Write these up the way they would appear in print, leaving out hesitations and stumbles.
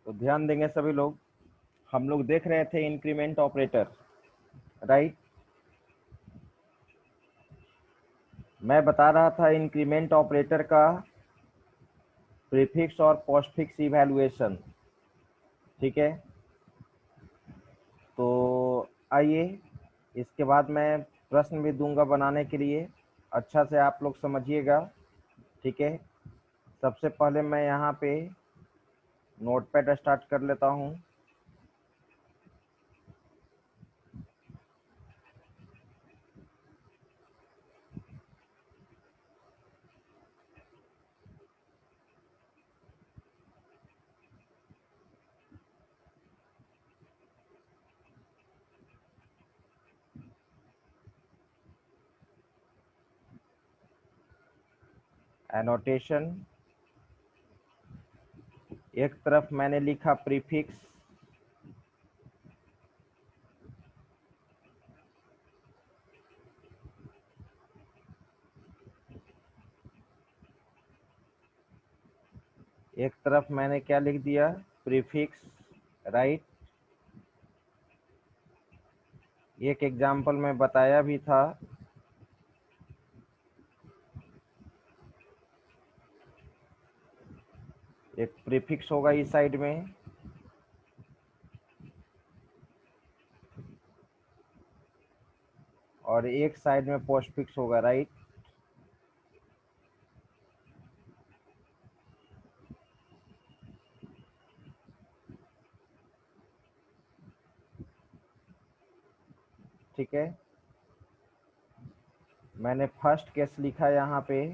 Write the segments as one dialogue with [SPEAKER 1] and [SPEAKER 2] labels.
[SPEAKER 1] तो ध्यान देंगे सभी लोग। हम लोग देख रहे थे इंक्रीमेंट ऑपरेटर, राइट। मैं बता रहा था इंक्रीमेंट ऑपरेटर का प्रीफिक्स और पोस्टफिक्स इवैल्यूएशन, ठीक है। तो आइए, इसके बाद मैं प्रश्न भी दूंगा बनाने के लिए, अच्छा से आप लोग समझिएगा, ठीक है। सबसे पहले मैं यहाँ पे नोटपैड स्टार्ट कर लेता हूँ। एनोटेशन, एक तरफ मैंने लिखा प्रीफिक्स, एक तरफ मैंने क्या लिख दिया, प्रीफिक्स, राइट। एक एग्जाम्पल में बताया भी था, एक प्रीफिक्स होगा इस साइड में और एक साइड में पोस्टफिक्स होगा, राइट। ठीक है, मैंने फर्स्ट केस लिखा यहाँ पे,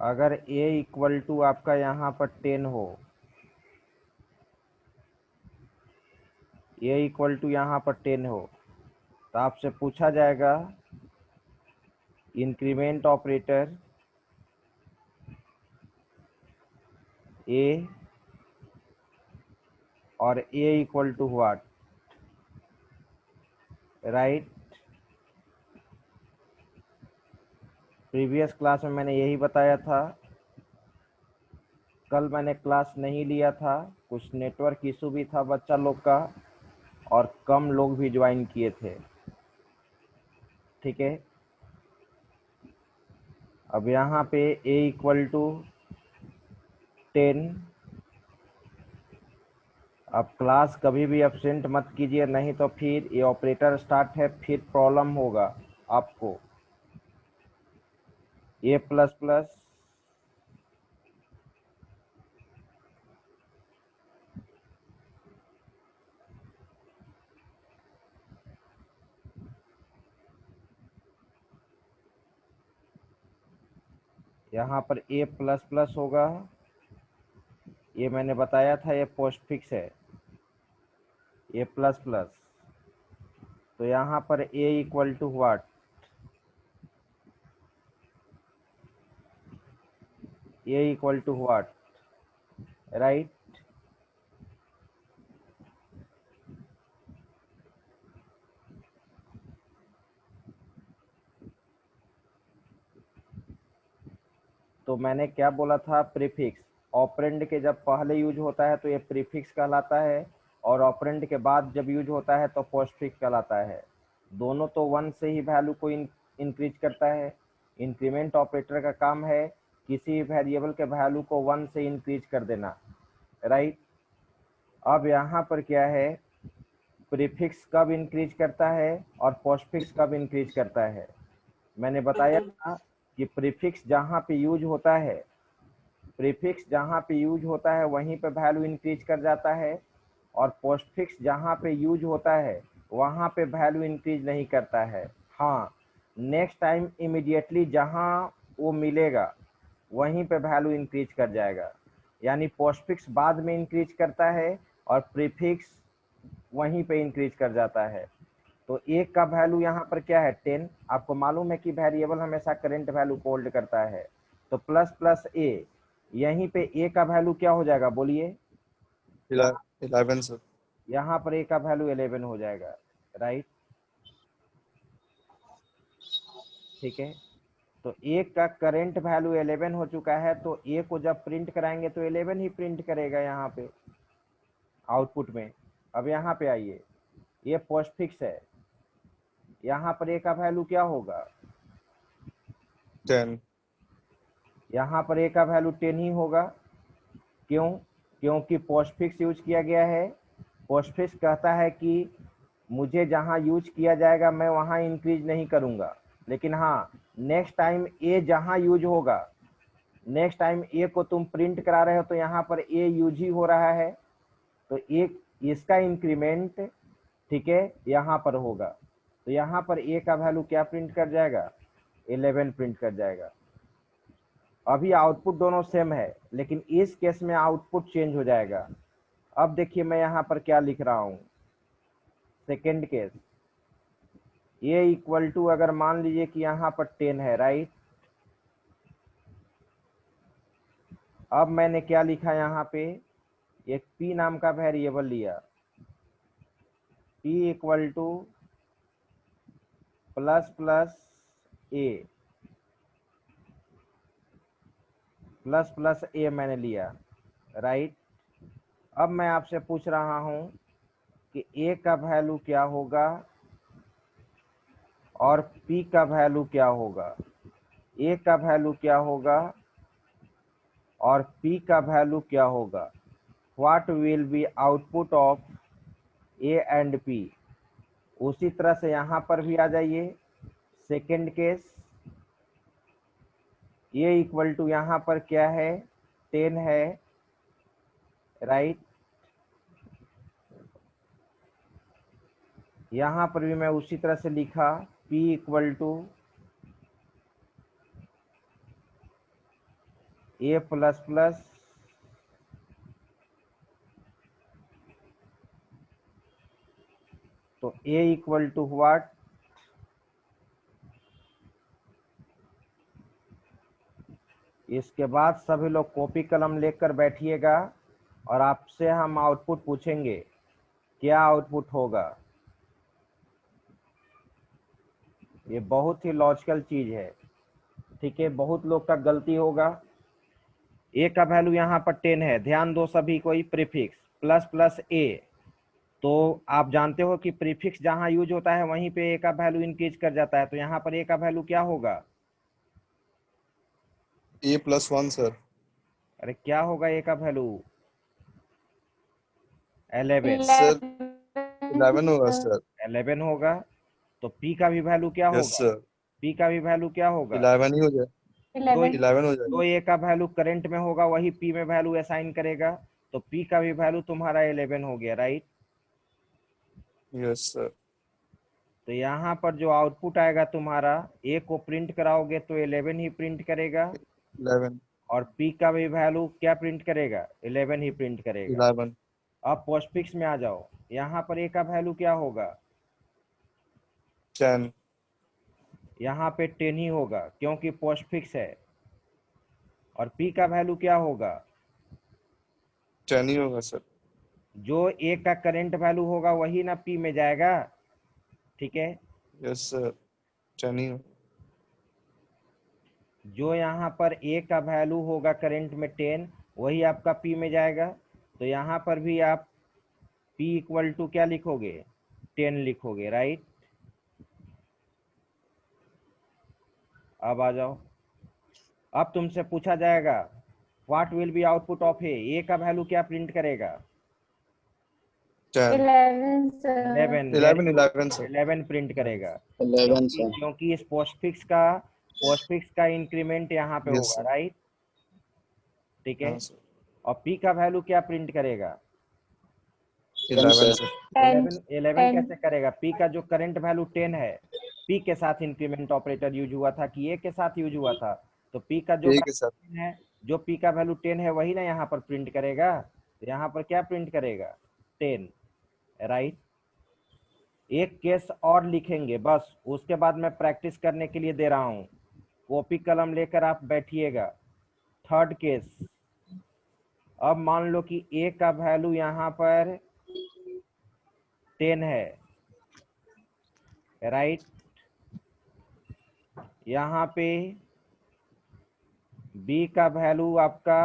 [SPEAKER 1] अगर a इक्वल टू आपका यहाँ पर 10 हो, a इक्वल टू यहाँ पर 10 हो, तो आपसे पूछा जाएगा इंक्रीमेंट ऑपरेटर a और a equal to what, right. Previous class में मैंने यही बताया था। कल मैंने क्लास नहीं लिया था, कुछ नेटवर्क इशू भी था बच्चा लोग का, और कम लोग भी ज्वाइन किए थे, ठीक है। अब यहाँ पे a इक्वल टू 10, अब क्लास कभी भी एब्सेंट मत कीजिए, नहीं तो फिर ये ऑपरेटर स्टार्ट है, फिर प्रॉब्लम होगा आपको। a प्लस प्लस यहाँ पर a प्लस प्लस होगा, ये मैंने बताया था, ये पोस्टफिक्स है, a प्लस प्लस। तो यहाँ पर a equal to what, a equal to what, right. तो मैंने क्या बोला था, प्रीफिक्स ऑपरेंड के जब पहले यूज होता है तो ये प्रीफिक्स कहलाता है, और ऑपरेंड के बाद जब यूज होता है तो पोस्टफिक्स कहलाता है। दोनों तो वन से ही वैल्यू को इंक्रीज करता है। इंक्रीमेंट ऑपरेटर का काम है किसी वेरिएबल के वैल्यू को वन से इंक्रीज कर देना, राइट। अब यहाँ पर क्या है, प्रीफिक्स कब इंक्रीज करता है और पोस्टफिक्स कब इंक्रीज करता है। मैंने बताया था कि प्रीफिक्स जहाँ पे यूज होता है, प्रीफिक्स जहाँ पे यूज होता है वहीं पे वैल्यू इंक्रीज कर जाता है, और पोस्टफिक्स जहाँ पे यूज होता है वहाँ पे वैल्यू इंक्रीज नहीं करता है। हाँ, नेक्स्ट टाइम इमीडिएटली जहाँ वो मिलेगा वहीं पे वैल्यू इंक्रीज कर जाएगा, यानी पोस्टफिक्स बाद में इंक्रीज करता है और प्रीफिक्स वहीं पे इंक्रीज कर जाता है। तो एक का वैल्यू यहाँ पर क्या है, 10। आपको मालूम है कि वेरिएबल हमेशा करंट वैल्यू को होल्ड करता है, तो प्लस प्लस ए, यहीं पे ए का वैल्यू क्या हो जाएगा, बोलिए।
[SPEAKER 2] 11 सर।
[SPEAKER 1] यहाँ पर ए का वैल्यू 11 हो जाएगा, राइट। ठीक है, तो ए का करंट वैल्यू 11 हो चुका है, तो ए को जब प्रिंट कराएंगे तो 11 ही प्रिंट करेगा यहाँ पे आउटपुट में। अब यहाँ पे आइए, ये पोस्ट फिक्स है, यहाँ पर ए का वैल्यू क्या होगा?
[SPEAKER 2] 10.
[SPEAKER 1] यहाँ पर ए का वैल्यू 10 ही होगा। क्यों? क्योंकि पोस्ट फिक्स यूज किया गया है। पोस्ट फिक्स कहता है कि मुझे जहाँ यूज किया जाएगा मैं वहाँ इंक्रीज नहीं करूँगा, लेकिन हाँ नेक्स्ट टाइम ए जहाँ यूज होगा, नेक्स्ट टाइम ए को तुम प्रिंट करा रहे हो तो यहाँ पर ए यूज ही हो रहा है, तो एक इसका इंक्रीमेंट, ठीक है, यहाँ पर होगा। तो यहाँ पर ए का वैल्यू क्या प्रिंट कर जाएगा? 11 प्रिंट कर जाएगा। अभी आउटपुट दोनों सेम है, लेकिन इस केस में आउटपुट चेंज हो जाएगा। अब देखिए मैं यहाँ पर क्या लिख रहा हूँ, सेकेंड केस, ये इक्वल टू, अगर मान लीजिए कि यहाँ पर 10 है, राइट। अब मैंने क्या लिखा यहाँ पे, एक p नाम का वेरिएबल लिया, p equal to plus plus A मैंने लिया, राइट। अब मैं आपसे पूछ रहा हूँ कि a का वैल्यू क्या होगा और p का वैल्यू क्या होगा। a का वैल्यू क्या होगा और p का वैल्यू क्या होगा। What will be output of a and p। उसी तरह से यहाँ पर भी आ जाइए, सेकेंड केस, ये इक्वल टू यहाँ पर क्या है, 10 है, राइट। यहाँ पर भी मैं उसी तरह से लिखा, p equal to A plus plus तो a इक्वल टू व्हाट, इसके बाद सभी लोग कॉपी कलम लेकर बैठिएगा और आपसे हम आउटपुट पूछेंगे, क्या आउटपुट होगा। ये बहुत ही लॉजिकल चीज है, ठीक है। बहुत लोग का गलती होगा। ए का वैल्यू यहाँ पर 10 है, ध्यान दो सभी कोई, प्रीफिक्स प्लस प्लस ए, तो आप जानते हो कि प्रीफिक्स जहाँ यूज होता है वहीं पे ए का वैल्यू इंक्रीज कर जाता है, तो यहाँ पर ए का वैल्यू क्या होगा?
[SPEAKER 2] A plus 1, sir.
[SPEAKER 1] अरे क्या होगा ए का वैल्यू? 11।
[SPEAKER 2] Sir, 11 होगा,
[SPEAKER 3] sir.
[SPEAKER 2] sir.
[SPEAKER 1] 11 होगा, तो पी का भी वैल्यू क्या
[SPEAKER 2] Yes,
[SPEAKER 1] होगा?
[SPEAKER 2] sir.
[SPEAKER 1] पी का भी वैल्यू क्या होगा?
[SPEAKER 2] 11 ही हो जाए,
[SPEAKER 1] जो
[SPEAKER 3] 11.
[SPEAKER 2] 11 हो
[SPEAKER 1] जो
[SPEAKER 2] जाए.
[SPEAKER 1] ए का वैल्यू करंट में होगा वही पी में वैल्यू असाइन करेगा, तो पी का भी वैल्यू तुम्हारा 11 हो गया, राइट।
[SPEAKER 2] Yes, sir.
[SPEAKER 1] तो यहाँ पर जो आउटपुट आएगा तुम्हारा, ए को प्रिंट कराओगे तो 11 ही प्रिंट करेगा,
[SPEAKER 2] 11.
[SPEAKER 1] और पी का भी वैल्यू क्या प्रिंट करेगा? 11 ही प्रिंट करेगा।
[SPEAKER 2] 11.
[SPEAKER 1] अब पोस्टफिक्स में आ जाओ, यहाँ पर ए का वैल्यू क्या होगा?
[SPEAKER 2] 10.
[SPEAKER 1] यहाँ पे 10 ही होगा क्योंकि पोस्टफिक्स है। और पी का वैल्यू क्या होगा?
[SPEAKER 2] 10 ही होगा, sir.
[SPEAKER 1] जो ए का करंट वैल्यू होगा वही ना पी में जाएगा, ठीक है।
[SPEAKER 2] Yes, sir. 10 ही होगा.
[SPEAKER 1] जो यहाँ पर ए का वैल्यू होगा करंट में 10, वही आपका पी में जाएगा, तो यहाँ पर भी आप P इक्वल टू क्या लिखोगे? 10 लिखोगे, राइट। अब आ जाओ, अब तुमसे पूछा जाएगा what will be output of A का वैल्यू क्या प्रिंट करेगा?
[SPEAKER 2] 10.
[SPEAKER 3] 11, sir.
[SPEAKER 2] 11, sir.
[SPEAKER 1] 11 प्रिंट करेगा,
[SPEAKER 4] 11 sir.
[SPEAKER 1] क्योंकि इस पोस्टफिक्स का इंक्रीमेंट यहाँ पे
[SPEAKER 2] Yes,
[SPEAKER 1] होगा,
[SPEAKER 2] sir.
[SPEAKER 1] राइट, ठीक है।
[SPEAKER 2] हाँ, sir.
[SPEAKER 1] और P का वैल्यू क्या प्रिंट करेगा?
[SPEAKER 2] 11, sir.
[SPEAKER 3] 10.
[SPEAKER 1] 11 कैसे करेगा? P का जो करंट वैल्यू 10 है, P के साथ इंक्रीमेंट ऑपरेटर यूज हुआ था कि A के साथ यूज हुआ था, तो P का जो
[SPEAKER 2] A के साथ.
[SPEAKER 1] 10 है, जो P का वैल्यू 10 है वही ना यहाँ पर प्रिंट करेगा, तो यहाँ पर क्या प्रिंट करेगा? 10, राइट। एक केस और लिखेंगे बस, उसके बाद मैं प्रैक्टिस करने के लिए दे रहा हूँ, कॉपी कलम लेकर आप बैठिएगा। थर्ड केस, अब मान लो कि A का वैल्यू यहाँ पर 10 है, राइट। यहाँ पे बी का वैल्यू आपका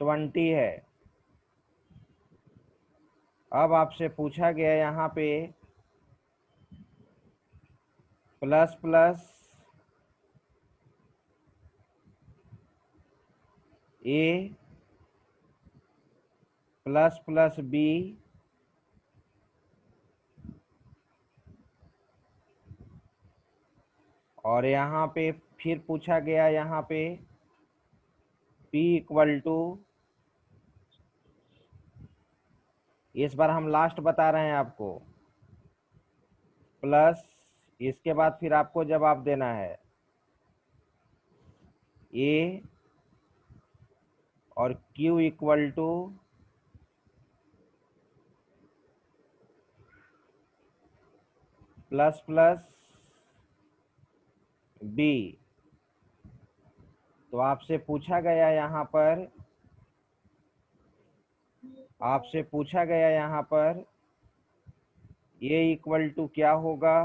[SPEAKER 1] 20 है। अब आपसे पूछा गया यहाँ पे plus plus A plus plus B और यहाँ पे फिर पूछा गया यहाँ पे P इक्वल टू, इस बार हम लास्ट बता रहे हैं आपको, प्लस इसके बाद फिर आपको जवाब देना है A और Q equal to plus plus B। तो आपसे पूछा गया यहाँ पर, आपसे पूछा गया यहाँ पर A इक्वल टू क्या होगा,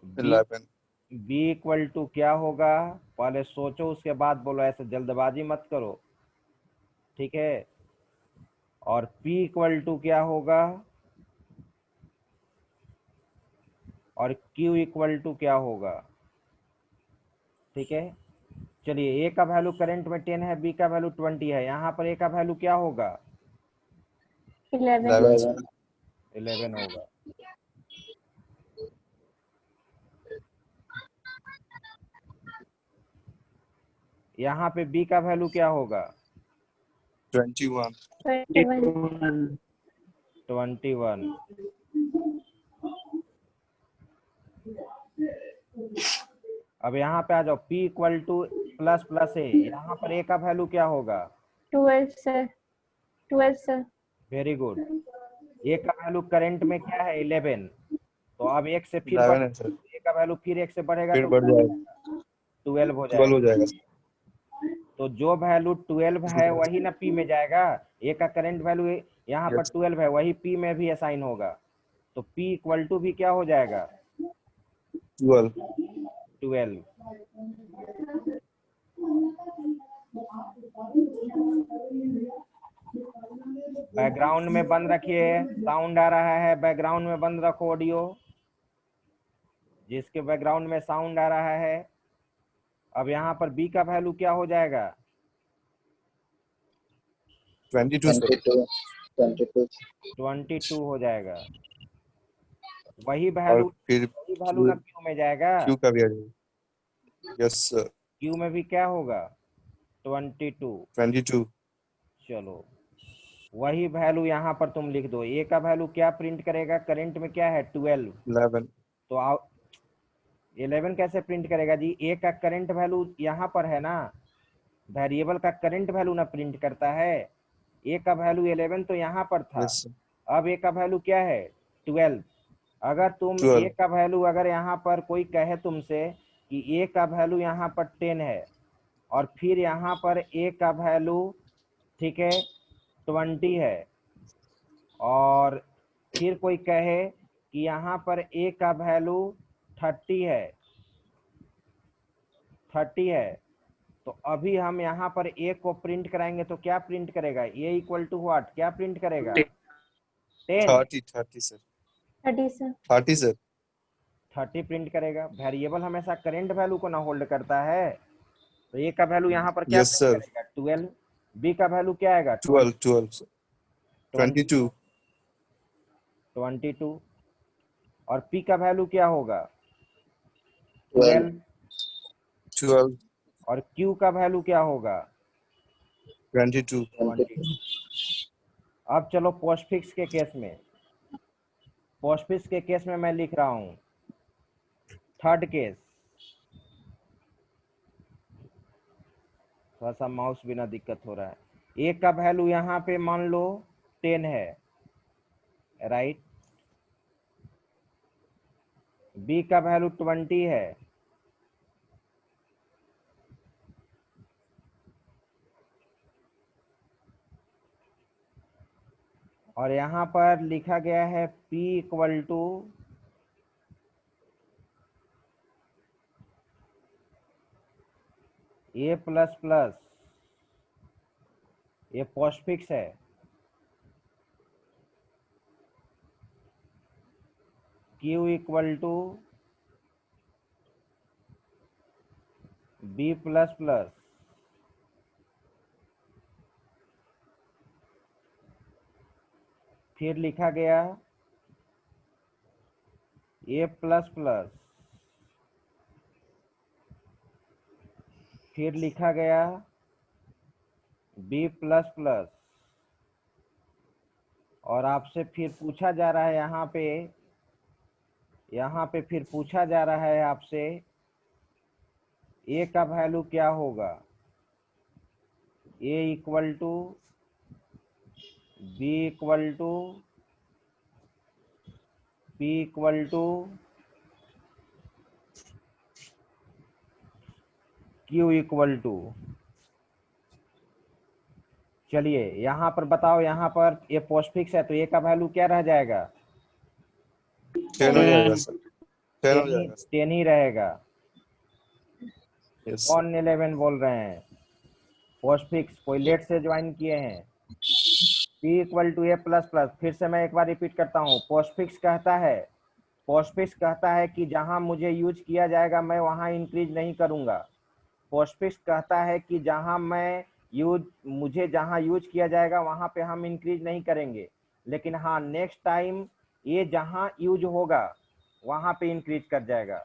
[SPEAKER 1] B
[SPEAKER 2] 11
[SPEAKER 1] इक्वल टू क्या होगा, पहले सोचो उसके बाद बोलो, ऐसे जल्दबाजी मत करो, ठीक है। और P इक्वल टू क्या होगा और Q इक्वल टू क्या होगा, ठीक है। चलिए, A का वैल्यू करंट में 10 है, B का वैल्यू 20 है, यहाँ पर A का वैल्यू क्या होगा,
[SPEAKER 2] 11 sir.
[SPEAKER 1] 11 होगा। यहाँ पे B का वैल्यू क्या होगा,
[SPEAKER 2] 21
[SPEAKER 1] 21। अब यहाँ पे आ जाओ, P equal to plus plus A, यहाँ पर A का वैल्यू क्या होगा,
[SPEAKER 3] 12 sir, 12 sir.
[SPEAKER 1] Very good. A का वैल्यू करंट में क्या है, 11। तो अब एक से फिर
[SPEAKER 2] 11 है सर,
[SPEAKER 1] A का वैल्यू फिर एक से बढ़ेगा
[SPEAKER 2] फिर
[SPEAKER 1] तो
[SPEAKER 2] बढ़ जाएगा
[SPEAKER 1] 12 हो
[SPEAKER 2] 12 हो
[SPEAKER 1] जाएगा।
[SPEAKER 2] जाएगा
[SPEAKER 1] तो जो वैल्यू 12 है वही ना P में जाएगा, A का करंट वैल्यू यहाँ पर
[SPEAKER 2] Yes.
[SPEAKER 1] 12 है, वही P में भी असाइन होगा। तो P इक्वल टू भी क्या हो जाएगा,
[SPEAKER 2] 12
[SPEAKER 1] 12। बैकग्राउंड में बंद रखिए, साउंड आ रहा है, बैकग्राउंड में बंद रखो ऑडियो, जिसके बैकग्राउंड में साउंड आ रहा है। अब यहाँ पर B का वैल्यू क्या हो जाएगा,
[SPEAKER 2] 22 सर
[SPEAKER 1] 22 हो जाएगा। वही
[SPEAKER 2] और
[SPEAKER 1] वैल्यू
[SPEAKER 2] फिर
[SPEAKER 1] ना Q में जाएगा,
[SPEAKER 2] Q का भी आ जाएगा। यस सर,
[SPEAKER 1] Q में भी क्या होगा, 22।
[SPEAKER 2] 22
[SPEAKER 1] चलो, वही वैल्यू यहाँ पर तुम लिख दो। A का वैल्यू क्या प्रिंट करेगा, करंट में क्या है 12,
[SPEAKER 2] 11
[SPEAKER 1] तो 11 कैसे प्रिंट करेगा जी, A का करंट वैल्यू यहाँ पर है ना, वेरिएबल का करंट वैल्यू ना प्रिंट करता है। A का वैल्यू 11 तो यहाँ पर था,
[SPEAKER 2] यस सर
[SPEAKER 1] अब A का वैल्यू क्या है 12। अगर तुम
[SPEAKER 2] 12
[SPEAKER 1] A का वैल्यू, अगर यहाँ पर कोई कहे तुमसे कि A का वैल्यू यहाँ पर 10 है और फिर यहाँ पर A का वैल्यू, ठीक है, 20 है, और फिर कोई कहे कि यहाँ पर A का वैल्यू 30 है, 30 है, तो अभी हम यहाँ पर A को प्रिंट कराएंगे तो क्या प्रिंट करेगा, A इक्वल टू व्हाट, क्या प्रिंट करेगा, 10,
[SPEAKER 2] 30 सर
[SPEAKER 3] 30 सर।
[SPEAKER 2] 30 सर
[SPEAKER 1] 30 प्रिंट करेगा। वेरिएबल हमेशा करंट वैल्यू को ना होल्ड करता है, तो A का वैल्यू यहाँ पर क्या
[SPEAKER 2] यस
[SPEAKER 1] प्रिंट
[SPEAKER 2] सर
[SPEAKER 1] करेगा, 12। B का वैल्यू क्या आएगा,
[SPEAKER 2] 12 सर 22
[SPEAKER 1] 22। और P का वैल्यू क्या होगा, 12।
[SPEAKER 2] 12
[SPEAKER 1] और Q का वैल्यू क्या होगा,
[SPEAKER 2] 22
[SPEAKER 1] 20। अब चलो पोस्टफिक्स के केस में, पोस्टफिक्स के केस में मैं लिख रहा हूं थर्ड केस। थोड़ा सा माउस बिना दिक्कत हो रहा है। A का वैल्यू यहाँ पे मान लो 10 है, राइट, B का वैल्यू 20 है, और यहाँ पर लिखा गया है P equal to A plus plus, ये पोस्टफिक्स है, q equal to b plus plus, फिर लिखा गया ए प्लस प्लस, फिर लिखा गया बी प्लस प्लस, और आपसे फिर पूछा जा रहा है यहाँ पे फिर पूछा जा रहा है आपसे ए का वैल्यू क्या होगा, A equal to B equal to P equal to Q equal to. चलिए यहाँ पर बताओ, यहाँ पर ये पोस्टफिक्स है तो ए का वैल्यू क्या रह जाएगा,
[SPEAKER 2] 10 हो जाएगा सर, 10 हो जाएगा सर।
[SPEAKER 1] 10 ही रहेगा।
[SPEAKER 2] यस
[SPEAKER 1] कौन 11 बोल रहे हैं, पोस्टफिक्स कोई लेट से ज्वाइन किए हैं। P equal to A plus plus, फिर से मैं एक बार रिपीट करता हूँ, पोस्टफिक्स कहता है कि जहां मुझे यूज किया जाएगा मैं वहां इंक्रीज नहीं करूंगा। पोस्टफिक्स कहता है कि मुझे जहां यूज किया जाएगा वहां पे हम इंक्रीज नहीं करेंगे, लेकिन हाँ नेक्स्ट टाइम ये जहां यूज होगा वहां पे इंक्रीज कर जाएगा।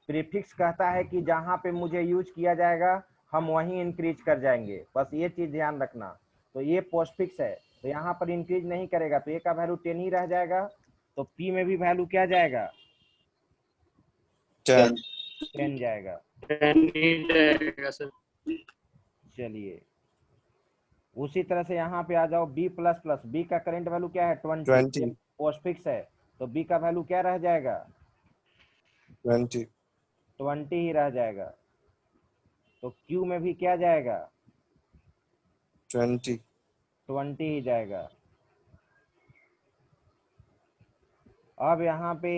[SPEAKER 1] प्रीफिक्स कहता है कि जहां पे मुझे यूज किया जाएगा हम वहीं इंक्रीज कर जाएंगे, बस ये चीज ध्यान रखना। तो ये पोस्टफिक्स है तो यहाँ पर इंक्रीज नहीं करेगा तो ए का वैल्यू 10 ही रह जाएगा, तो पी में भी वैल्यू क्या जाएगा,
[SPEAKER 2] 10
[SPEAKER 1] 10 जाएगा।
[SPEAKER 4] 10 ही रहेगा सर।
[SPEAKER 1] चलिए उसी तरह से यहाँ पे आ जाओ बी प्लस प्लस, बी का करंट वैल्यू क्या है 20,
[SPEAKER 2] 20
[SPEAKER 1] पोस्टफिक्स है तो बी का वैल्यू क्या रह जाएगा
[SPEAKER 2] 20
[SPEAKER 1] 20 ही रह जाएगा। तो क्यू में भी क्या जाएगा
[SPEAKER 2] 20
[SPEAKER 1] ही जाएगा। अब यहाँ पे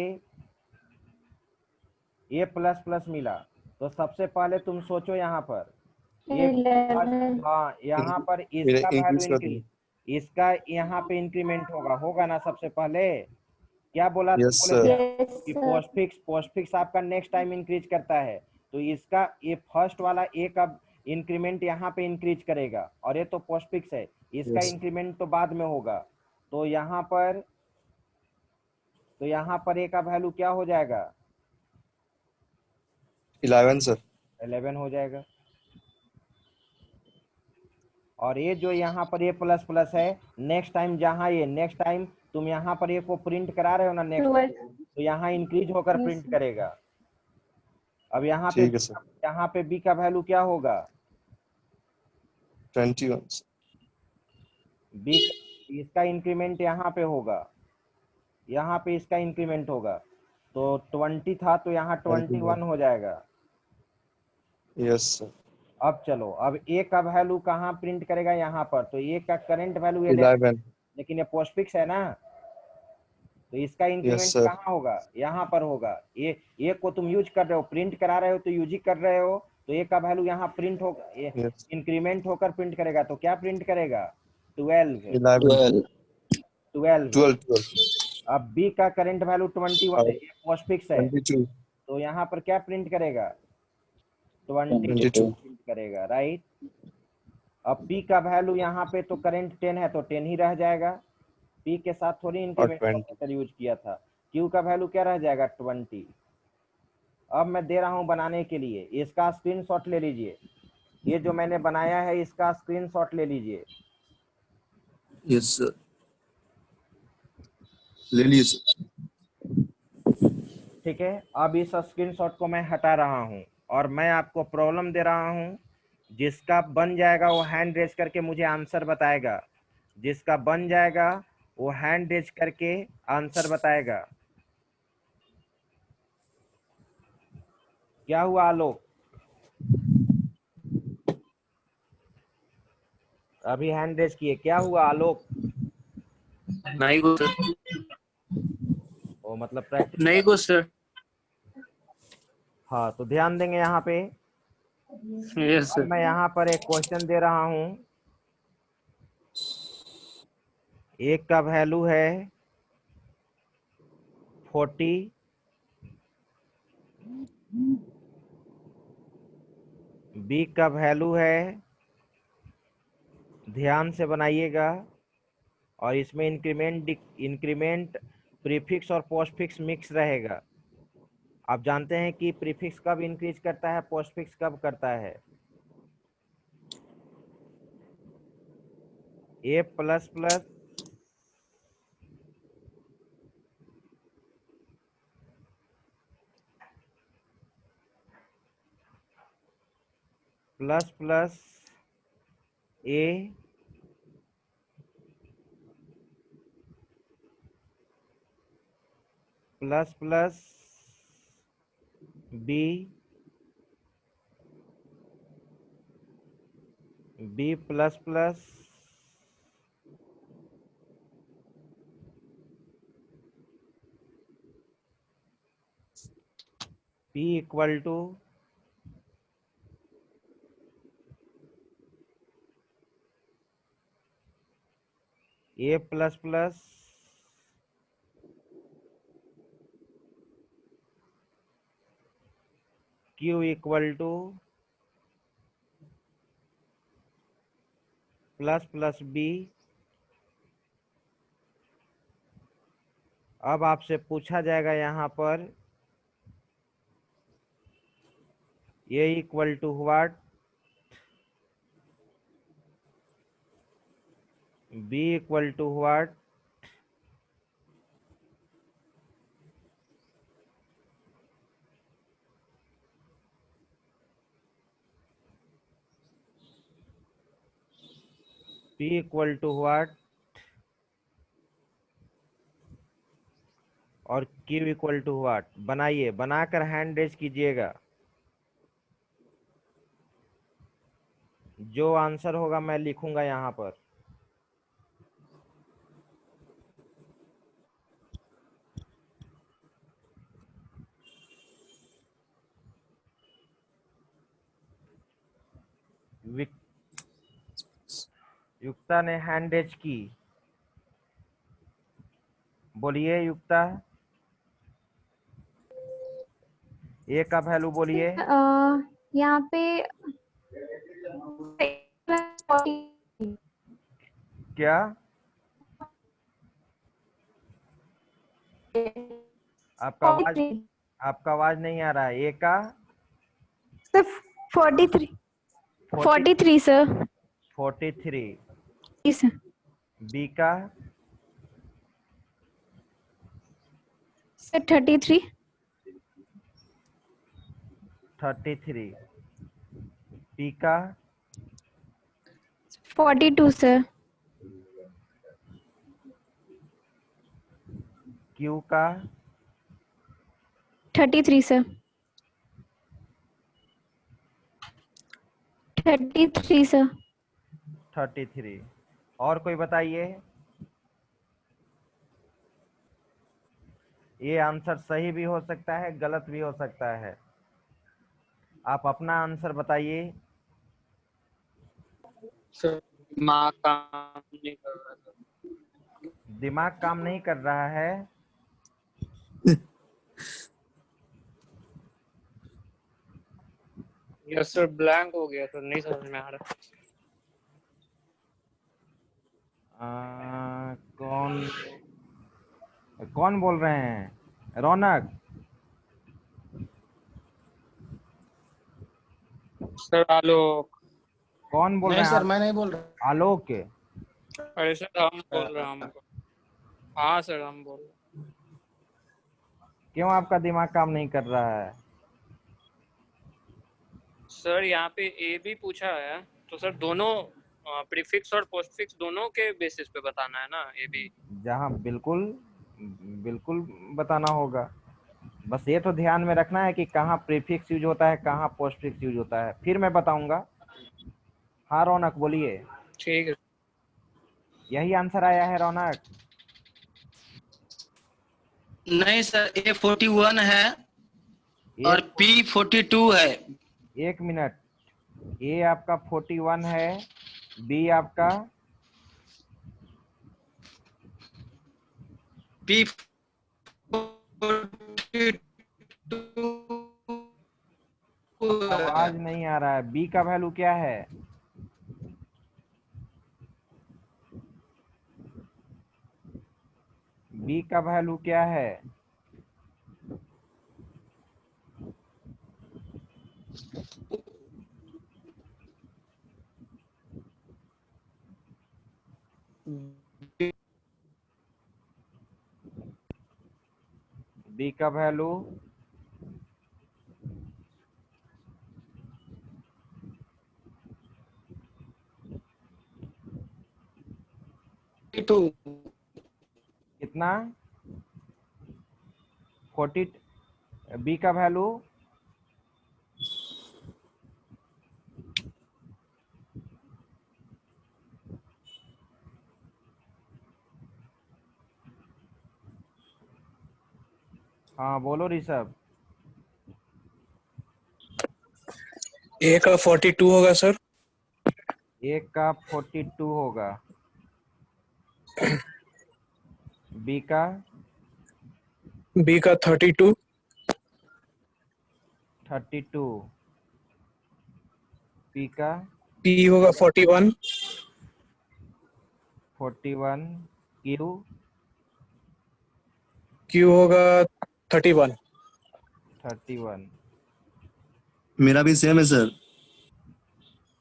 [SPEAKER 1] ए प्लस प्लस मिला तो सबसे पहले तुम सोचो यहाँ पर ये
[SPEAKER 3] 11
[SPEAKER 1] हाँ यहाँ पर
[SPEAKER 2] फिर
[SPEAKER 1] इसका वैल्यू
[SPEAKER 2] increase कर
[SPEAKER 1] इंक्रीज, इसका यहाँ पे इंक्रीमेंट होगा ना। सबसे पहले क्या बोला
[SPEAKER 2] Yes,
[SPEAKER 1] बोले थे
[SPEAKER 2] sir.
[SPEAKER 3] yes
[SPEAKER 1] कि
[SPEAKER 3] sir
[SPEAKER 1] पोस्टफिक्स आपका नेक्स्ट टाइम इंक्रीज करता है, तो इसका ये फर्स्ट वाला ए का इंक्रीमेंट यहाँ पे इंक्रीज करेगा, और ये तो पोस्टफिक्स है इसका
[SPEAKER 2] Yes.
[SPEAKER 1] इंक्रीमेंट तो बाद में होगा। तो यहाँ पर ए का वैल्यू क्या हो जाएगा
[SPEAKER 2] 11 सर
[SPEAKER 1] 11 हो जाएगा। और ये जो यहाँ पर ये प्लस प्लस है नेक्स्ट टाइम तुम यहाँ पर ये को प्रिंट करा रहे हो ना नेक्स्ट
[SPEAKER 3] 12
[SPEAKER 1] तो यहाँ इंक्रीज होकर
[SPEAKER 3] Yes,
[SPEAKER 1] प्रिंट
[SPEAKER 3] sir.
[SPEAKER 1] करेगा। अब
[SPEAKER 2] ठीक है सर
[SPEAKER 1] यहाँ पे बी का वैल्यू क्या होगा
[SPEAKER 2] 21
[SPEAKER 1] बी, इसका इंक्रीमेंट यहाँ पे होगा, यहाँ पे इसका इंक्रीमेंट होगा, तो 20 था तो यहाँ 21 हो जाएगा।
[SPEAKER 2] यस सर
[SPEAKER 1] अब चलो अब ए का वैल्यू कहाँ प्रिंट करेगा यहाँ पर, तो ए का करंट वैल्यू
[SPEAKER 2] 11
[SPEAKER 1] लेकिन ये पोस्टफिक्स है ना, तो इसका इंक्रीमेंट
[SPEAKER 2] sir.
[SPEAKER 1] कहाँ होगा यहाँ पर होगा। ए को तुम यूज कर रहे हो, प्रिंट करा रहे हो तो यूज ही कर रहे हो, तो ए का वैल्यू यहाँ प्रिंट होगा,
[SPEAKER 2] Yes.
[SPEAKER 1] इंक्रीमेंट होकर प्रिंट करेगा, तो क्या प्रिंट करेगा 12
[SPEAKER 2] 11 12
[SPEAKER 1] अब बी का करंट वैल्यू 21 है, पोस्टफिक्स है
[SPEAKER 2] 22
[SPEAKER 1] तो यहाँ पर क्या प्रिंट करेगा 20
[SPEAKER 2] 22
[SPEAKER 1] प्रिंट करेगा, राइट। अब P का वैल्यू यहाँ पे तो करंट 10 है तो 10 ही रह जाएगा, P के साथ थोड़ी इंक्रीमेंट यूज किया था। Q का वैल्यू क्या रह जाएगा 20। अब मैं दे रहा हूँ बनाने के लिए, इसका स्क्रीनशॉट ले लीजिए, ये जो मैंने बनाया है इसका स्क्रीनशॉट ले लीजिए।
[SPEAKER 2] यस सर ले लिए सर
[SPEAKER 1] ठीक है, अब इस स्क्रीनशॉट को मैं हटा रहा हूँ और मैं आपको प्रॉब्लम दे रहा हूँ, जिसका बन जाएगा वो हैंड रेज करके मुझे आंसर बताएगा, जिसका बन जाएगा वो हैंड रेज करके आंसर बताएगा। क्या हुआ आलोक, अभी हैंड रेज किए, क्या हुआ आलोक,
[SPEAKER 4] नहीं को सर,
[SPEAKER 1] वो मतलब प्रैक्टिस
[SPEAKER 4] नहीं को सर।
[SPEAKER 1] हाँ तो ध्यान देंगे यहाँ पे,
[SPEAKER 4] यस
[SPEAKER 1] अब
[SPEAKER 4] सर।
[SPEAKER 1] मैं यहाँ पर एक क्वेश्चन दे रहा हूँ। एक का वैल्यू है 40, बी का वैल्यू है, ध्यान से बनाइएगा, और इसमें इंक्रीमेंट प्रीफिक्स और पोस्टफिक्स मिक्स रहेगा। आप जानते हैं कि प्रीफिक्स कब इंक्रीज करता है, पोस्टफिक्स कब करता है। A plus plus plus plus A plus plus B, B plus plus P equal to A plus plus Q equal to plus plus B. अब आपसे पूछा जाएगा यहाँ पर A equal to what, B equal to what, P equal to what, और Q equal to what. बनाइए, बनाकर hand raise कीजिएगा। जो आंसर होगा मैं लिखूंगा यहाँ पर। युक्ता ने हैंड रेज की, बोलिए युक्ता। ए का वैल्यू बोलिए।
[SPEAKER 3] यहाँ पे
[SPEAKER 1] क्या? आपका आवाज नहीं आ रहा है। ए का
[SPEAKER 3] सर 43 43 सर।
[SPEAKER 1] 43,
[SPEAKER 3] सर
[SPEAKER 1] बी का
[SPEAKER 3] सर 33
[SPEAKER 1] 33, पी का
[SPEAKER 3] 42 सर।
[SPEAKER 1] क्यू का
[SPEAKER 3] 33 सर। 33 सर।
[SPEAKER 1] 33। और कोई बताइए। ये आंसर सही भी हो सकता है, गलत भी हो सकता है। आप अपना आंसर बताइए।
[SPEAKER 4] सर दिमाग काम नहीं कर रहा सर।
[SPEAKER 1] दिमाग काम नहीं कर रहा है।
[SPEAKER 4] यस सर, ब्लैंक हो गया सर, नहीं समझ में आ रहा।
[SPEAKER 1] कौन कौन बोल रहे हैं? रौनक?
[SPEAKER 4] सर आलोक।
[SPEAKER 1] कौन बोल रहे
[SPEAKER 5] नहीं
[SPEAKER 1] हैं?
[SPEAKER 5] सर, मैं नहीं बोल रहा।
[SPEAKER 1] आलोक?
[SPEAKER 4] अरे सर हम बोल रहे हैं हमको। हाँ सर हम बोल रहे हैं।
[SPEAKER 1] क्यों आपका दिमाग काम नहीं कर रहा है?
[SPEAKER 4] सर यहाँ पे ए भी पूछा है, तो सर दोनों प्रीफिक्स और पोस्टफिक्स दोनों के बेसिस पे बताना है ना, ए बी।
[SPEAKER 1] जहाँ बिल्कुल बिल्कुल बताना होगा। बस ये तो ध्यान में रखना है कि कहाँ प्रीफिक्स यूज होता है, कहाँ पोस्टफिक्स यूज होता है, फिर मैं बताऊंगा। हाँ रौनक बोलिए।
[SPEAKER 4] ठीक है।
[SPEAKER 1] यही आंसर आया है रौनक?
[SPEAKER 5] नहीं सर, A41 है और P42 है।
[SPEAKER 1] एक मिनट, ए आपका 41 है, बी आपका
[SPEAKER 5] P 42
[SPEAKER 1] आवाज नहीं आ रहा है। बी का वैल्यू क्या है? बी का वैल्यू क्या है? बी का वैल्यू कितना? 40। बी का वैल्यू हाँ बोलो ऋषभ।
[SPEAKER 6] ए का 42 होगा सर।
[SPEAKER 1] ए का 42 होगा। बी का
[SPEAKER 6] बी का 32।
[SPEAKER 1] 32। पी का
[SPEAKER 6] पी होगा 41।
[SPEAKER 1] 41। क्यू
[SPEAKER 6] क्यू होगा 31।
[SPEAKER 1] 31।
[SPEAKER 2] मेरा भी सेम है सर।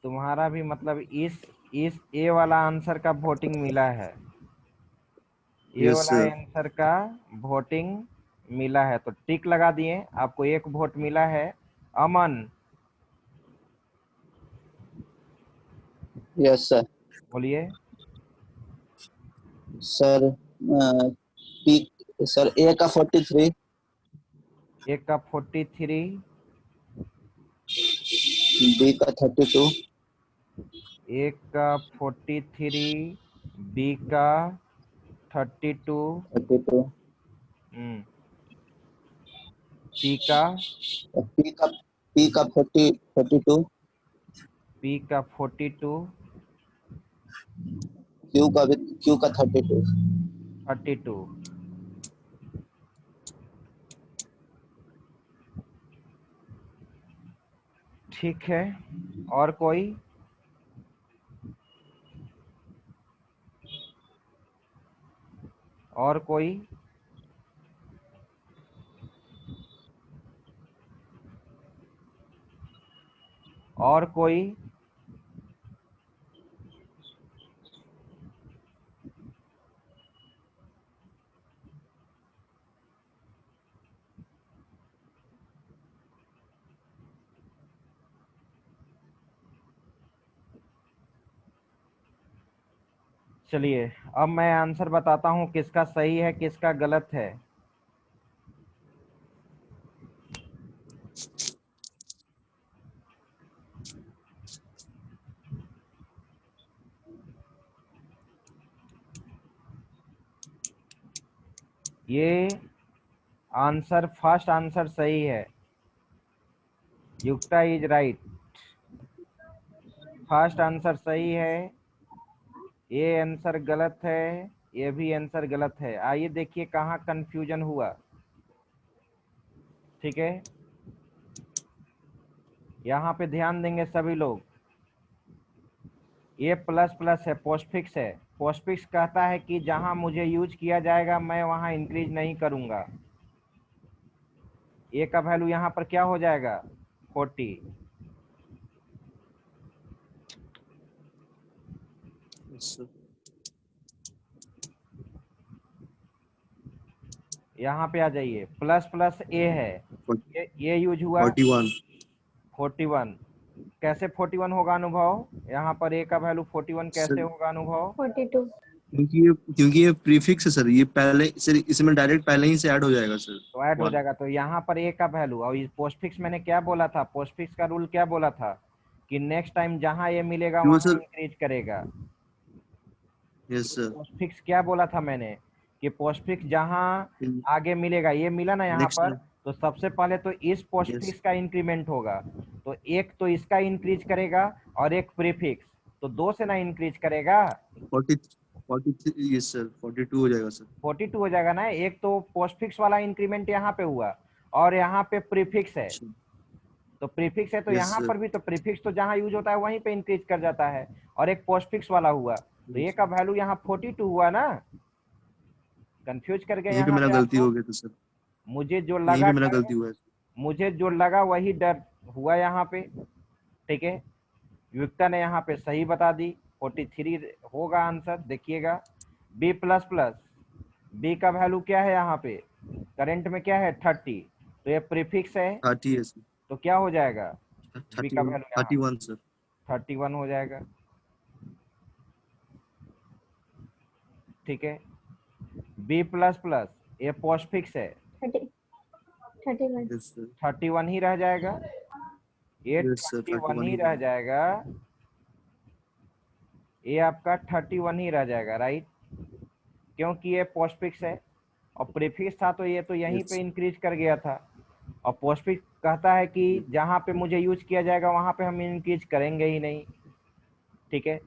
[SPEAKER 1] तुम्हारा भी मतलब इस ए वाला आंसर का वोटिंग मिला है। ये
[SPEAKER 2] यस
[SPEAKER 1] वाला
[SPEAKER 2] सर।
[SPEAKER 1] आंसर का वोटिंग मिला है तो टिक लगा दिए, आपको एक वोट मिला है। अमन
[SPEAKER 7] यस सर।
[SPEAKER 1] बोलिए।
[SPEAKER 7] सर पी सर ए का 43।
[SPEAKER 1] ए का 43।
[SPEAKER 7] बी का 32।
[SPEAKER 1] ए का 43। बी का 32।
[SPEAKER 7] 32।
[SPEAKER 1] पी का
[SPEAKER 7] पी का 42।
[SPEAKER 1] पी का 42।
[SPEAKER 7] क्यू का 32।
[SPEAKER 1] 32। ठीक है, और कोई? और कोई? और कोई? चलिए अब मैं आंसर बताता हूं किसका सही है किसका गलत है। ये आंसर फर्स्ट आंसर सही है। युक्ता इज राइट। फर्स्ट आंसर सही है, ये आंसर गलत है, ये भी आंसर गलत है। आइए देखिए कहाँ कंफ्यूजन हुआ। ठीक है, यहाँ पे ध्यान देंगे सभी लोग। ये प्लस प्लस है, पोस्टफिक्स है। पोस्टफिक्स कहता है कि जहां मुझे यूज किया जाएगा मैं वहां इंक्रीज नहीं करूंगा। ए का वैल्यू यहाँ पर क्या हो जाएगा? 40। यहाँ पे आ जाइए, प्लस प्लस ए है, ये यूज हुआ
[SPEAKER 2] 41।
[SPEAKER 1] 41। कैसे 41 होगा अनुभव? यहाँ पर ए का वैल्यू 41 कैसे
[SPEAKER 2] सर
[SPEAKER 1] होगा अनुभव?
[SPEAKER 3] 42।
[SPEAKER 2] क्योंकि ये प्रीफिक्स है सर, ये पहले सर इसमें डायरेक्ट पहले ही से ऐड हो जाएगा सर।
[SPEAKER 1] तो ऐड हो
[SPEAKER 2] 1।
[SPEAKER 1] जाएगा, तो यहाँ पर ए का वैल्यू। और इस पोस्टफिक्स मैंने क्या बोला था? पोस्टफिक्स का रूल क्या बोला था कि नेक्स्ट टाइम जहां ये मिलेगा
[SPEAKER 2] क्यों
[SPEAKER 1] वहां
[SPEAKER 2] सर?
[SPEAKER 1] इंक्रीज करेगा।
[SPEAKER 2] Yes sir.
[SPEAKER 1] पोस्टफिक्स क्या बोला था मैंने कि पोस्टफिक्स जहां आगे मिलेगा, ये मिला ना यहाँ
[SPEAKER 2] नेक्स्ट
[SPEAKER 1] पर, तो सबसे पहले तो इस पोस्टफिक्स का इंक्रीमेंट होगा, तो एक तो इसका इंक्रीज करेगा और एक प्रीफिक्स, तो 2 से ना इंक्रीज करेगा,
[SPEAKER 2] 43 यस सर 42 हो जाएगा सर।
[SPEAKER 1] 42 हो जाएगा ना। एक तो पोस्टफिक्स वाला इंक्रीमेंट यहाँ पे हुआ और यहाँ पे प्रीफिक्स है, तो प्रीफिक्स है तो
[SPEAKER 2] यस
[SPEAKER 1] यहाँ
[SPEAKER 2] सर।
[SPEAKER 1] पर भी तो प्रीफिक्स तो जहाँ यूज होता है वहीं पे इंक्रीज कर जाता है, और एक पोस्टफिक्स वाला हुआ, तो ये का वैल्यू यहाँ 42 हुआ ना। कंफ्यूज कर गए
[SPEAKER 2] यहीं पे
[SPEAKER 1] यहाँ
[SPEAKER 2] मेरा
[SPEAKER 1] पे
[SPEAKER 2] गलती
[SPEAKER 1] आपको।
[SPEAKER 2] हो गया था सर,
[SPEAKER 1] मुझे जो
[SPEAKER 2] यहीं
[SPEAKER 1] लगा
[SPEAKER 2] पे मेरा
[SPEAKER 1] डर,
[SPEAKER 2] गलती हुआ है।
[SPEAKER 1] मुझे जो लगा वही डर हुआ यहाँ पे। ठीक है, युक्ता ने यहाँ पे सही बता दी, 43 होगा आंसर। देखिएगा बी प्लस प्लस, बी का वैल्यू क्या है यहाँ पे, करंट में क्या है 30, तो ये प्रीफिक्स है
[SPEAKER 2] 30 है सर,
[SPEAKER 1] तो क्या हो जाएगा, बी का
[SPEAKER 2] 31
[SPEAKER 1] वैल्यू यहाँ
[SPEAKER 2] 31 सर।
[SPEAKER 1] 31 हो जाएगा। ठीक है, बी प्लस प्लस, ये पोस्टफिक्स है,
[SPEAKER 3] 31
[SPEAKER 2] यस सर,
[SPEAKER 1] 31 ही रह जाएगा, ये
[SPEAKER 2] यस सर
[SPEAKER 1] 31
[SPEAKER 2] 31
[SPEAKER 1] ही
[SPEAKER 2] ही
[SPEAKER 1] रह जाएगा, ये आपका 31 ही रह जाएगा, राइट, क्योंकि ये पोस्टफिक्स है और प्रीफिक्स था तो ये तो यहीं पे
[SPEAKER 2] यस
[SPEAKER 1] इंक्रीज कर गया था, और पोस्टफिक्स कहता है कि जहां पे मुझे यूज किया जाएगा वहां पे हम इंक्रीज करेंगे ही नहीं। ठीक है,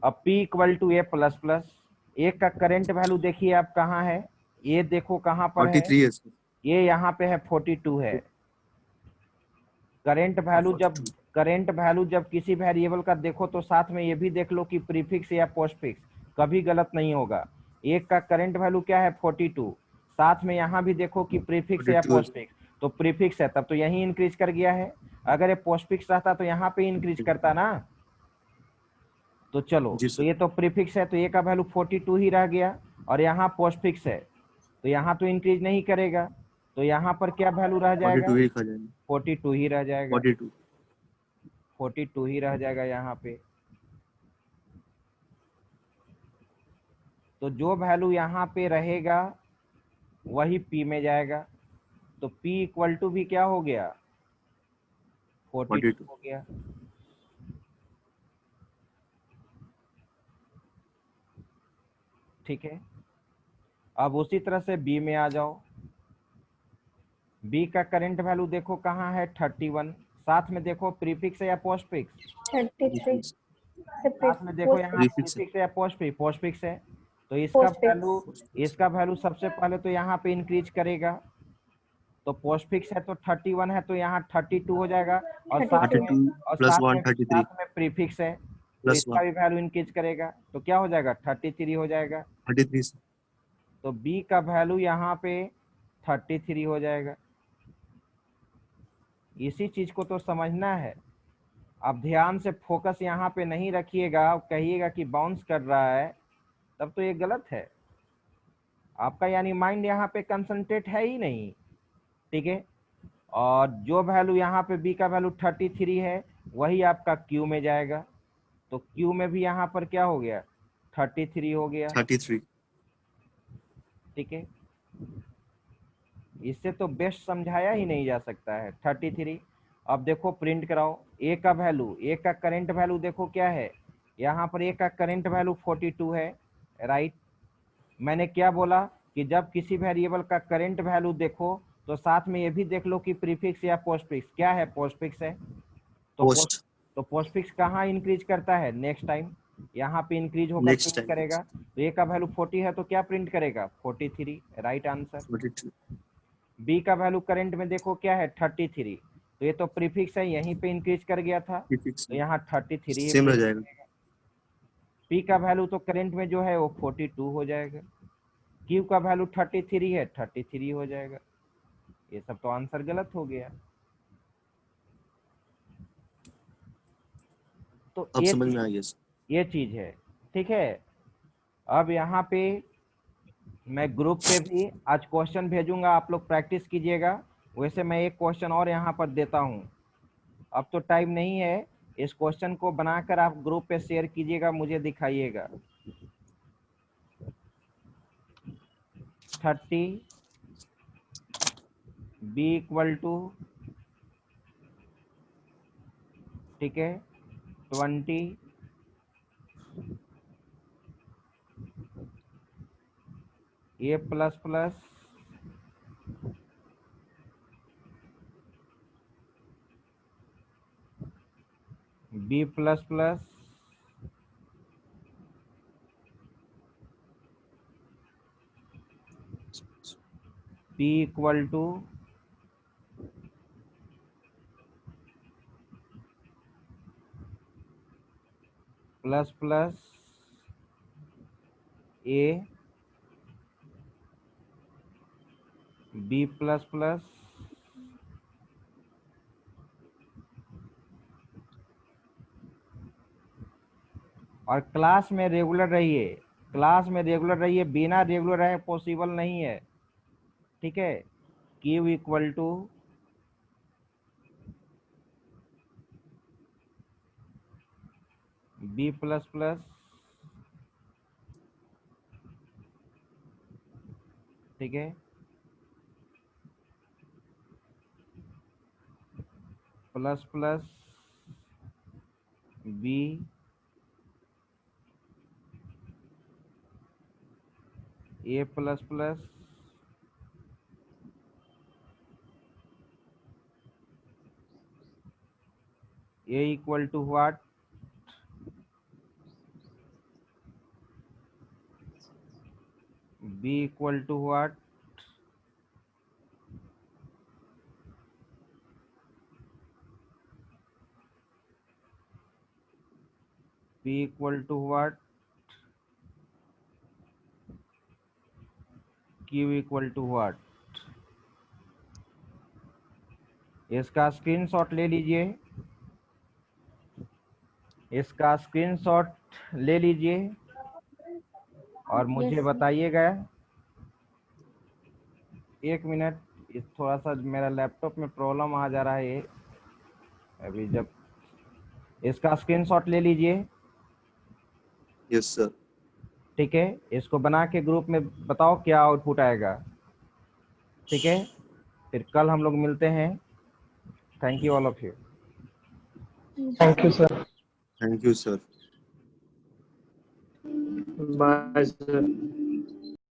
[SPEAKER 1] अब P equal to A plus plus, A का करंट वैल्यू देखिए आप कहाँ है, ये देखो कहाँ पर है,
[SPEAKER 2] 43 है सर,
[SPEAKER 1] ये यहाँ पे है 42 है। करंट वैल्यू जब
[SPEAKER 2] 42
[SPEAKER 1] करंट वैल्यू जब किसी वेरिएबल का देखो तो साथ में ये भी देख लो कि प्रीफिक्स या पोस्टफिक्स, कभी गलत नहीं होगा। एक का करंट वैल्यू क्या है 42, साथ में यहाँ भी देखो कि प्रीफिक्स या
[SPEAKER 2] 42 है
[SPEAKER 1] पोस्टफिक्स, तो प्रीफिक्स है तब तो यही इंक्रीज कर गया है, अगर ये पोस्टफिक्स रहता तो यहाँ पे इंक्रीज करता ना। तो चलो,
[SPEAKER 2] जी
[SPEAKER 1] तो
[SPEAKER 2] सर,
[SPEAKER 1] ये तो प्रीफिक्स है तो ये का वैल्यू 42 ही रह गया, और यहाँ पोस्टफिक्स है तो यहाँ तो इंक्रीज नहीं करेगा, तो यहाँ पर क्या वैल्यू रह जाएगा,
[SPEAKER 2] 42 ही खा जाएंगे,
[SPEAKER 1] 42 ही रह जाएगा,
[SPEAKER 2] 42
[SPEAKER 1] 42 ही रह जाएगा यहाँ पे। तो जो वैल्यू यहाँ पे रहेगा वही P में जाएगा, तो P इक्वल टू भी क्या हो गया 42
[SPEAKER 2] 42
[SPEAKER 1] हो गया। ठीक है, अब उसी तरह से B में आ जाओ, B का करंट वैल्यू देखो कहाँ है 31, साथ में देखो प्रीफिक्स है या पोस्टफिक्स,
[SPEAKER 3] 33
[SPEAKER 1] साथ में देखो यहाँ
[SPEAKER 2] प्रीफिक्स है,
[SPEAKER 1] प्रीफिक्स है या पोस्टफिक्स, पोस्टफिक्स है, तो इसका वैल्यू सबसे पहले तो यहाँ पे इंक्रीज करेगा, तो पोस्टफिक्स है तो 31 है तो यहाँ 32 हो जाएगा, और
[SPEAKER 2] 32 प्लस 1 33
[SPEAKER 1] साथ में प्रीफिक्स है तो
[SPEAKER 2] प्लस
[SPEAKER 1] इसका
[SPEAKER 2] 1
[SPEAKER 1] भी वैल्यू इंक्रीज करेगा, तो क्या हो जाएगा 33 हो जाएगा,
[SPEAKER 2] 33
[SPEAKER 1] तो B का वैल्यू यहाँ पे 33 हो जाएगा। इसी चीज को तो समझना है, अब ध्यान से फोकस यहाँ पे नहीं रखिएगा, कहिएगा कि बाउंस कर रहा है, तब तो ये गलत है आपका, यानी माइंड यहाँ पे कंसंट्रेट है ही नहीं। ठीक है, और जो वैल्यू यहाँ पे B का वैल्यू 33 है वही आपका Q में जाएगा, तो Q में भी यहाँ पर क्या हो गया 33 हो गया।
[SPEAKER 2] 33
[SPEAKER 1] ठीक है, इससे तो बेस्ट समझाया ही नहीं जा सकता है 33। अब देखो प्रिंट कराओ, ए का वैल्यू, ए का करंट वैल्यू देखो क्या है, यहाँ पर ए का करंट वैल्यू 42 है, राइट। मैंने क्या बोला कि जब किसी वेरिएबल का करंट वैल्यू देखो तो साथ में ये भी देख लो कि प्रीफिक्स या पोस्टफिक्स, क्या है पोस्टफिक्स है,
[SPEAKER 2] पोस्ट
[SPEAKER 1] तो पोस्टफिक्स कहाँ इंक्रीज करता है नेक्स्ट टाइम, यहाँ पे इंक्रीज होकर
[SPEAKER 2] नेक्स्ट
[SPEAKER 1] प्रिंट
[SPEAKER 2] टाइम
[SPEAKER 1] करेगा, तो ए का वैल्यू 40 है तो क्या प्रिंट करेगा 43, राइट आंसर।
[SPEAKER 2] 42
[SPEAKER 1] बी का वैल्यू करंट में देखो क्या है 33, तो ये तो प्रीफिक्स है यहीं पे इंक्रीज कर गया था,
[SPEAKER 2] प्रीफिक्स
[SPEAKER 1] तो यहाँ 33 ही
[SPEAKER 2] सेम रह
[SPEAKER 1] print
[SPEAKER 2] जाएगा,
[SPEAKER 1] करेगा। पी का वैल्यू तो करंट में जो है वो 42 हो जाएगा, क्यू का वैल्यू 33 है 33 हो जाएगा, ये सब तो आंसर गलत हो गया। तो
[SPEAKER 2] अब समझ में आ गया सर।
[SPEAKER 1] ये चीज है। ठीक है, अब यहाँ पे मैं ग्रुप पे भी आज क्वेश्चन भेजूंगा, आप लोग प्रैक्टिस कीजिएगा। वैसे मैं एक क्वेश्चन और यहाँ पर देता हूँ, अब तो टाइम नहीं है, इस क्वेश्चन को बनाकर आप ग्रुप पे शेयर कीजिएगा, मुझे दिखाइएगा। 30 B इक्वल टू, ठीक है 20 A plus plus b plus plus P equal to plus plus a b plus plus और क्लास में रेगुलर रहिए, क्लास में रेगुलर रहिए, बिना रेगुलर रहे पॉसिबल नहीं है, ठीक है। Q equal to b plus plus, ठीक है, plus plus b a plus plus a equal to what, B equal to what, P equal to what, q equal to what. इसका स्क्रीनशॉट ले लीजिए, इसका स्क्रीनशॉट ले लीजिए और मुझे
[SPEAKER 3] Yes, sir.
[SPEAKER 1] बताइएगा। एक मिनट, इस थोड़ा सा मेरा लैपटॉप में प्रॉब्लम आ जा रहा है ये अभी। जब इसका स्क्रीनशॉट ले लीजिए,
[SPEAKER 2] यस सर।
[SPEAKER 1] ठीक है, इसको बना के ग्रुप में बताओ क्या आउटपुट आएगा, ठीक है। फिर कल हम लोग मिलते हैं। Thank you all of you.
[SPEAKER 6] Thank you sir.
[SPEAKER 2] Thank you sir.
[SPEAKER 5] Bye sir.